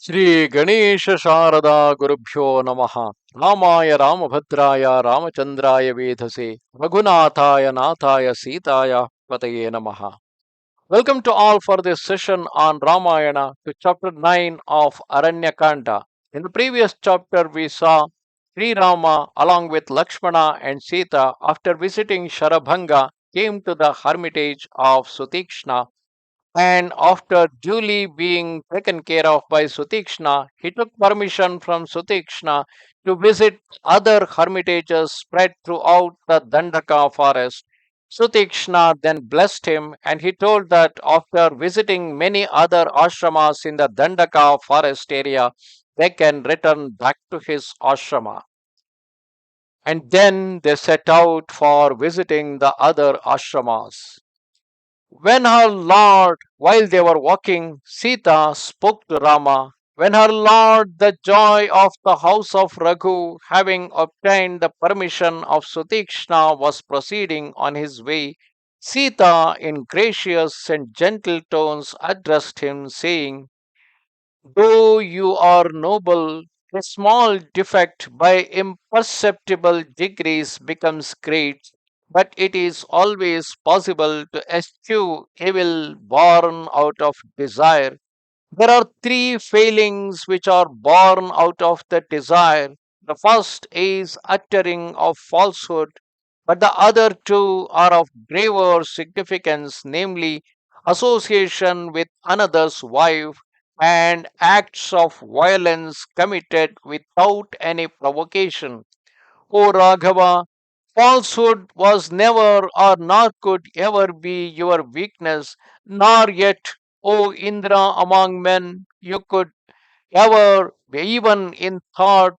Sri Ganesha Sharada Gurubhyo Namaha Ramaya Ramabhadraya Ramachandraya Vedhase Raghunathaya Nathaya Sitaya Pataye Namaha. Welcome to all for this session on Ramayana to chapter 9 of Aranya Kanda. In the previous chapter, we saw Sri Rama along with Lakshmana and Sita after visiting Sharabhanga came to the hermitage of Sutikshna, and after duly being taken care of by Sutikshna, he took permission from Sutikshna to visit other hermitages spread throughout the Dandaka forest. Sutikshna then blessed him, and he told that after visiting many other ashramas in the Dandaka forest area, they can return back to his ashrama. And then they set out for visiting the other ashramas. When her lord, while they were walking, Sita spoke to Rama. When her lord, the joy of the house of Raghu, having obtained the permission of Sutikshna, was proceeding on his way, Sita, in gracious and gentle tones, addressed him, saying, "Though you are noble, a small defect by imperceptible degrees becomes great, but it is always possible to eschew evil born out of desire. There are three failings which are born out of the desire. The first is uttering of falsehood, but the other two are of graver significance, namely association with another's wife and acts of violence committed without any provocation. O Raghava, falsehood was never or nor could ever be your weakness, nor yet, O Indra, among men, you could ever, even in thought,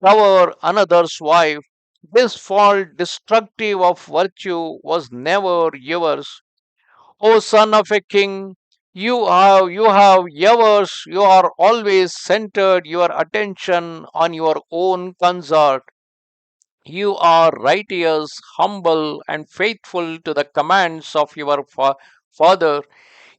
cover another's wife. This fault destructive of virtue was never yours. O son of a king, you have you are always centered your attention on your own consort. You are righteous, humble, and faithful to the commands of your father.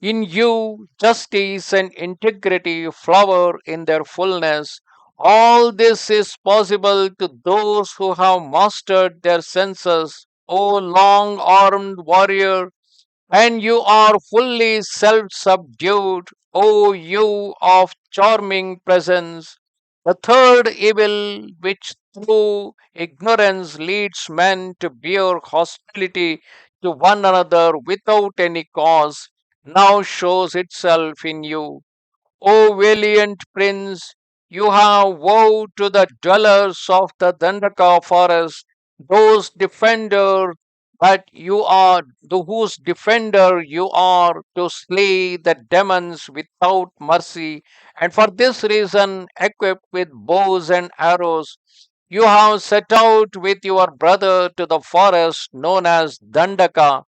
In you, justice and integrity flower in their fullness. All this is possible to those who have mastered their senses. O long armed warrior, and you are fully self subdued, O you of charming presence. The third evil, which through ignorance leads men to bear hostility to one another without any cause, now shows itself in you. O valiant prince, you have vowed to the dwellers of the Dandaka forest, those defender that you are, whose defender you are, to slay the demons without mercy, and for this reason, equipped with bows and arrows, you have set out with your brother to the forest known as Dandaka.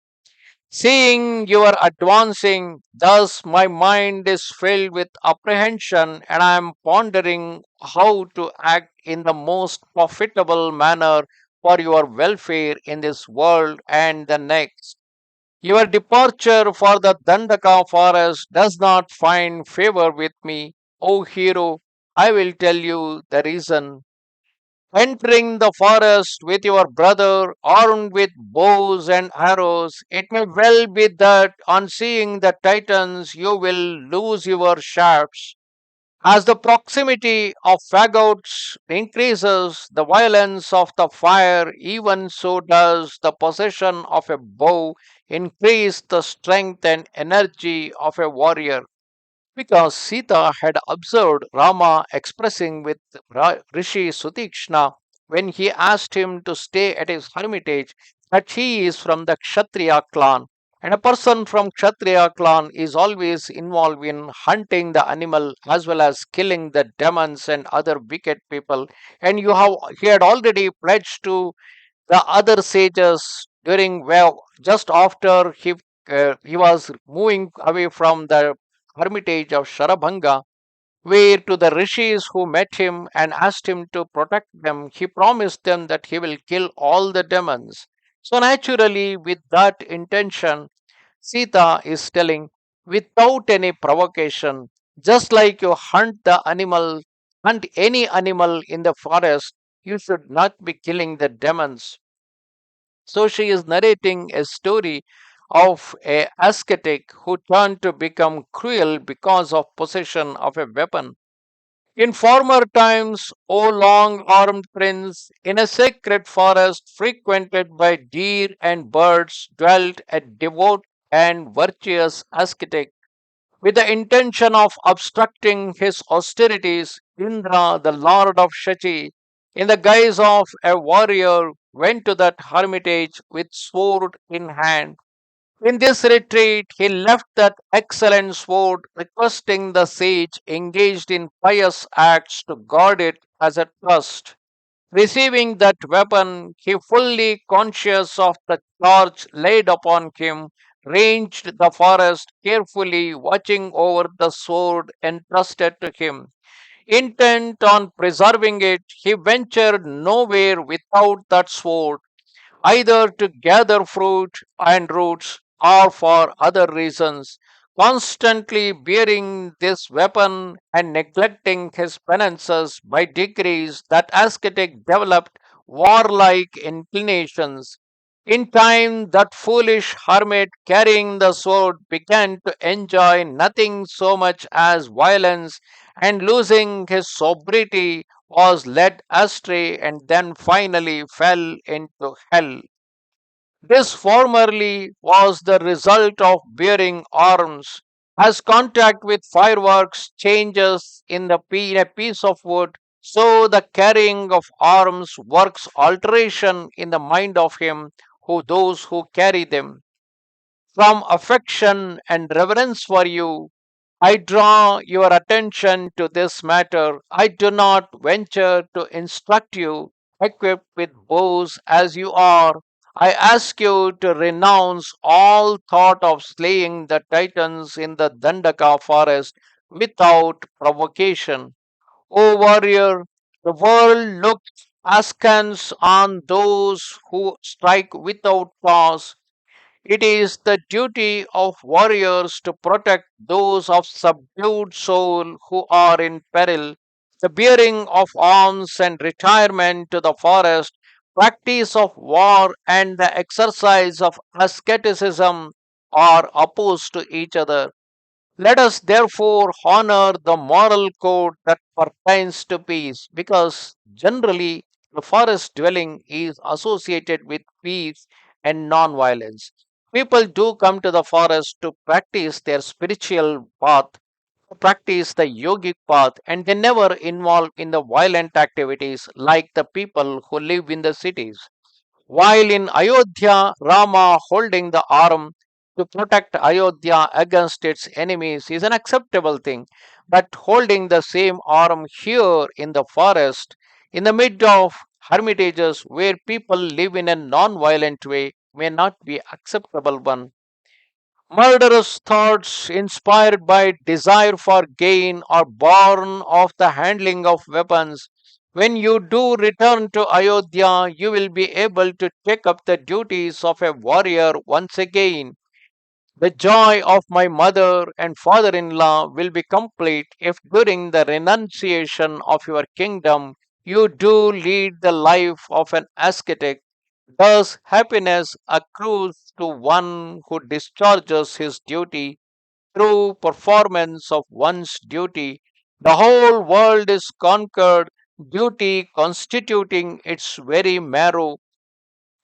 Seeing you are advancing, thus my mind is filled with apprehension, and I am pondering how to act in the most profitable manner for your welfare in this world and the next. Your departure for the Dandaka forest does not find favor with me, O hero. I will tell you the reason. Entering the forest with your brother, armed with bows and arrows, it may well be that on seeing the Titans you will lose your shafts. As the proximity of fagots increases the violence of the fire, even so does the possession of a bow increase the strength and energy of a warrior. Because Sita had observed Rama expressing with Rishi Sutikshna when he asked him to stay at his hermitage that he is from the Kshatriya clan, and a person from Kshatriya clan is always involved in hunting the animal as well as killing the demons and other wicked people. And he had already pledged to the other sages during, well, just after he was moving away from the hermitage of Sharabhanga, where to the rishis who met him and asked him to protect them, he promised them that he will kill all the demons. So naturally, with that intention, Sita is telling, without any provocation, Just like you hunt any animal in the forest, you should not be killing the demons. So she is narrating a story of a ascetic who turned to become cruel because of possession of a weapon. In former times, O long armed prince, in a sacred forest frequented by deer and birds dwelt a devout and virtuous ascetic. With the intention of obstructing his austerities, Indra, the lord of Shachi, in the guise of a warrior, went to that hermitage with sword in hand. In this retreat, he left that excellent sword, requesting the sage engaged in pious acts to guard it as a trust. Receiving that weapon, he, fully conscious of the charge laid upon him, ranged the forest carefully, watching over the sword entrusted to him. Intent on preserving it, he ventured nowhere without that sword, either to gather fruit and roots or for other reasons, constantly bearing this weapon and neglecting his penances. By degrees, that ascetic developed warlike inclinations. In time, that foolish hermit carrying the sword began to enjoy nothing so much as violence, and losing his sobriety was led astray and then finally fell into hell. This formerly was the result of bearing arms. As contact with fireworks changes in a piece of wood, so the carrying of arms works alteration in the mind of him who those who carry them. From affection and reverence for you, I draw your attention to this matter. I do not venture to instruct you, equipped with bows as you are. I ask you to renounce all thought of slaying the Titans in the Dandaka forest without provocation. O warrior, the world looks askance on those who strike without cause. It is the duty of warriors to protect those of subdued soul who are in peril. The bearing of arms and retirement to the forest, practice of war and the exercise of asceticism are opposed to each other. Let us therefore honor the moral code that pertains to peace, because generally the forest dwelling is associated with peace and non-violence. People do come to the forest to practice their spiritual path, to practice the yogic path, and they never involve in the violent activities like the people who live in the cities. While in Ayodhya, Rama holding the arm to protect Ayodhya against its enemies is an acceptable thing, but holding the same arm here in the forest, in the mid of hermitages where people live in a non violent way, may not be acceptable one. Murderous thoughts inspired by desire for gain are born of the handling of weapons. When you do return to Ayodhya, you will be able to take up the duties of a warrior once again. The joy of my mother and father in law will be complete if during the renunciation of your kingdom you do lead the life of an ascetic. Thus, happiness accrues to one who discharges his duty through performance of one's duty. The whole world is conquered, duty constituting its very marrow.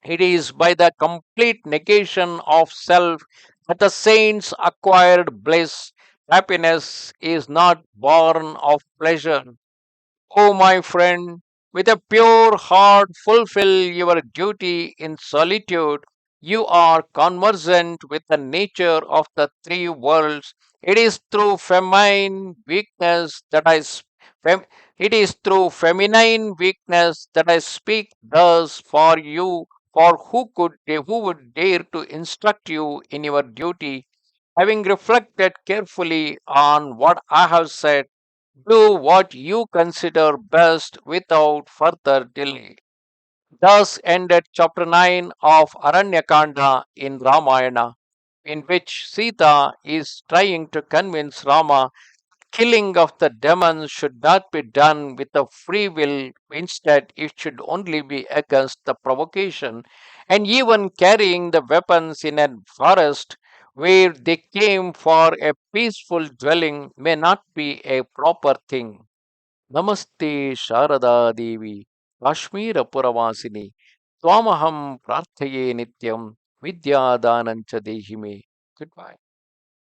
It is by the complete negation of self that the saints acquired bliss. Happiness is not born of pleasure. O my friend, with a pure heart fulfill your duty in solitude. You are conversant with the nature of the three worlds. It is through feminine weakness that fem- it is through feminine weakness that I speak thus for you. For who would dare to instruct you in your duty? Having reflected carefully on what I have said, do what you consider best without further delay. Thus ended chapter 9 of Aranya Kanda in Ramayana, in which Sita is trying to convince Rama killing of the demons should not be done with a free will. Instead, it should only be against the provocation. And even carrying the weapons in a forest where they came for a peaceful dwelling may not be a proper thing. Namaste Sharada Devi, Kashmira Puravasini, Twamaham Prarthaye Nityam, Vidya Danancha Dehime. Goodbye.